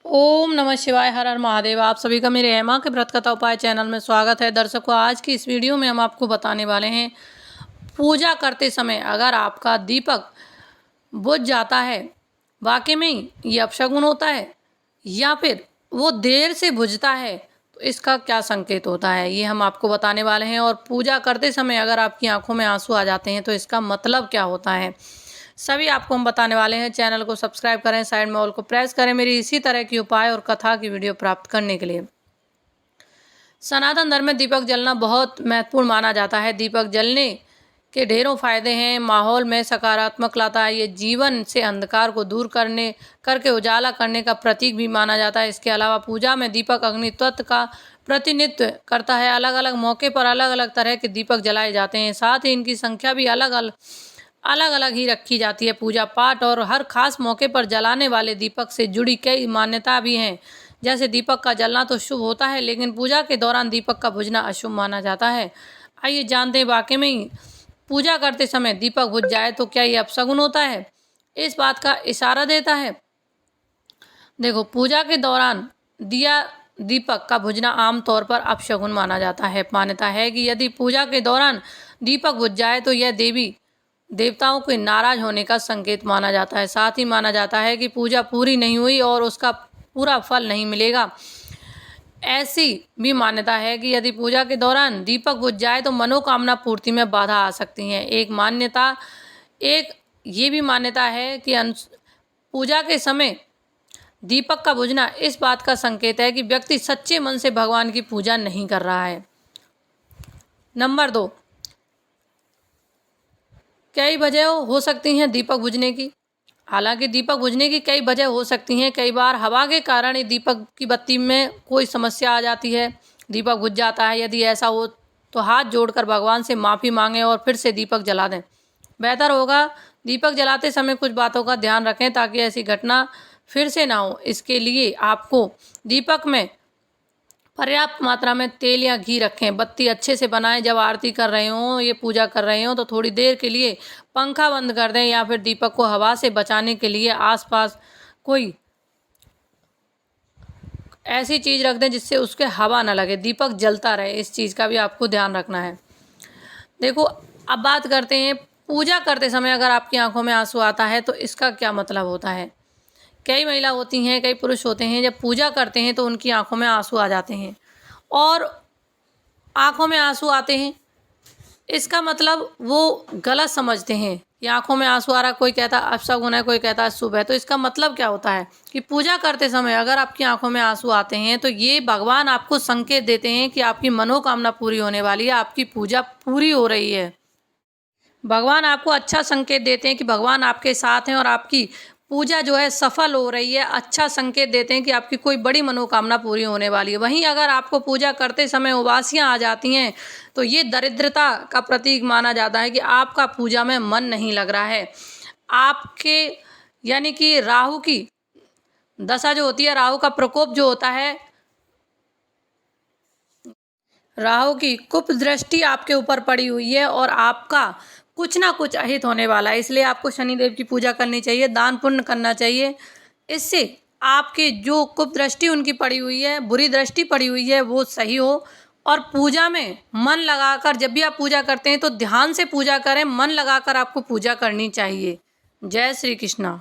ओम नमः शिवाय। हर हर महादेव। आप सभी का मेरे हेमा के व्रत कथा उपाय चैनल में स्वागत है। दर्शकों, आज की इस वीडियो में हम आपको बताने वाले हैं, पूजा करते समय अगर आपका दीपक बुझ जाता है, वाकई में ही ये अपशगुन होता है या फिर वो देर से बुझता है तो इसका क्या संकेत होता है, ये हम आपको बताने वाले हैं। और पूजा करते समय अगर आपकी आंखों में आंसू आ जाते हैं तो इसका मतलब क्या होता है, सभी आपको हम बताने वाले हैं। चैनल को सब्सक्राइब करें, साइड में ऑल को प्रेस करें मेरी इसी तरह की उपाय और कथा की वीडियो प्राप्त करने के लिए। सनातन धर्म में दीपक जलना बहुत महत्वपूर्ण माना जाता है। दीपक जलने के ढेरों फायदे हैं। माहौल में सकारात्मक लाता है। ये जीवन से अंधकार को दूर करके उजाला करने का प्रतीक भी माना जाता है। इसके अलावा पूजा में दीपक अग्नि तत्व का प्रतिनिधित्व करता है। अलग अलग मौके पर अलग अलग तरह के दीपक जलाए जाते हैं। साथ ही इनकी संख्या भी अलग अलग ही रखी जाती है। पूजा पाठ और हर खास मौके पर जलाने वाले दीपक से जुड़ी कई मान्यता भी हैं। जैसे दीपक का जलना तो शुभ होता है, लेकिन पूजा के दौरान दीपक का बुझना अशुभ माना जाता है। आइए जानते हैं, वाकई में ही पूजा करते समय दीपक बुझ जाए तो क्या ये अपशगुन होता है, इस बात का इशारा देता है। देखो, पूजा के दौरान दीपक का बुझना आमतौर पर अपशगुन माना जाता है। मान्यता है कि यदि पूजा के दौरान दीपक बुझ जाए तो यह देवी देवताओं के नाराज होने का संकेत माना जाता है। साथ ही माना जाता है कि पूजा पूरी नहीं हुई और उसका पूरा फल नहीं मिलेगा। ऐसी भी मान्यता है कि यदि पूजा के दौरान दीपक बुझ जाए तो मनोकामना पूर्ति में बाधा आ सकती है। एक ये भी मान्यता है कि पूजा के समय दीपक का बुझना इस बात का संकेत है कि व्यक्ति सच्चे मन से भगवान की पूजा नहीं कर रहा है। नंबर 2, कई वजह हो सकती हैं दीपक बुझने की। हालांकि दीपक बुझने की कई वजह हो सकती हैं। कई बार हवा के कारण ही दीपक की बत्ती में कोई समस्या आ जाती है, दीपक बुझ जाता है। यदि ऐसा हो तो हाथ जोड़कर भगवान से माफ़ी मांगें और फिर से दीपक जला दें। बेहतर होगा दीपक जलाते समय कुछ बातों का ध्यान रखें ताकि ऐसी घटना फिर से ना हो। इसके लिए आपको दीपक में पर्याप्त मात्रा में तेल या घी रखें। बत्ती अच्छे से बनाएं। जब आरती कर रहे हों, ये पूजा कर रहे हों तो थोड़ी देर के लिए पंखा बंद कर दें या फिर दीपक को हवा से बचाने के लिए आसपास कोई ऐसी चीज़ रख दें जिससे उसके हवा ना लगे, दीपक जलता रहे। इस चीज़ का भी आपको ध्यान रखना है। देखो, अब बात करते हैं, पूजा करते समय अगर आपकी आंखों में आंसू आता है तो इसका क्या मतलब होता है। कई महिला होती हैं, कई पुरुष होते हैं, जब पूजा करते हैं तो उनकी आंखों में आंसू आ जाते हैं और आंखों में आंसू आते हैं, इसका मतलब वो गलत समझते हैं कि आंखों में आंसू आ रहा, कोई कहता है अपशगुन है, कोई कहता है शुभ है। तो इसका मतलब क्या होता है कि पूजा करते समय अगर आपकी आंखों में आंसू आते हैं तो ये भगवान आपको संकेत देते हैं कि आपकी मनोकामना पूरी होने वाली है, आपकी पूजा पूरी हो रही है। भगवान आपको अच्छा संकेत देते हैं कि भगवान आपके साथ हैं और आपकी पूजा जो है सफल हो रही है। अच्छा संकेत देते हैं कि आपकी कोई बड़ी मनोकामना पूरी होने वाली है। वहीं अगर आपको पूजा करते समय उबासियां आ जाती हैं तो ये दरिद्रता का प्रतीक माना जाता है कि आपका पूजा में मन नहीं लग रहा है। आपके यानी कि राहु की दशा जो होती है, राहु का प्रकोप जो होता है, राहु की कुप दृष्टि आपके ऊपर पड़ी हुई है और आपका कुछ ना कुछ अहित होने वाला है। इसलिए आपको शनिदेव की पूजा करनी चाहिए, दान पुण्य करना चाहिए। इससे आपकी जो कुप दृष्टि उनकी पड़ी हुई है, बुरी दृष्टि पड़ी हुई है, वो सही हो। और पूजा में मन लगाकर, जब भी आप पूजा करते हैं तो ध्यान से पूजा करें, मन लगाकर आपको पूजा करनी चाहिए। जय श्री कृष्णा।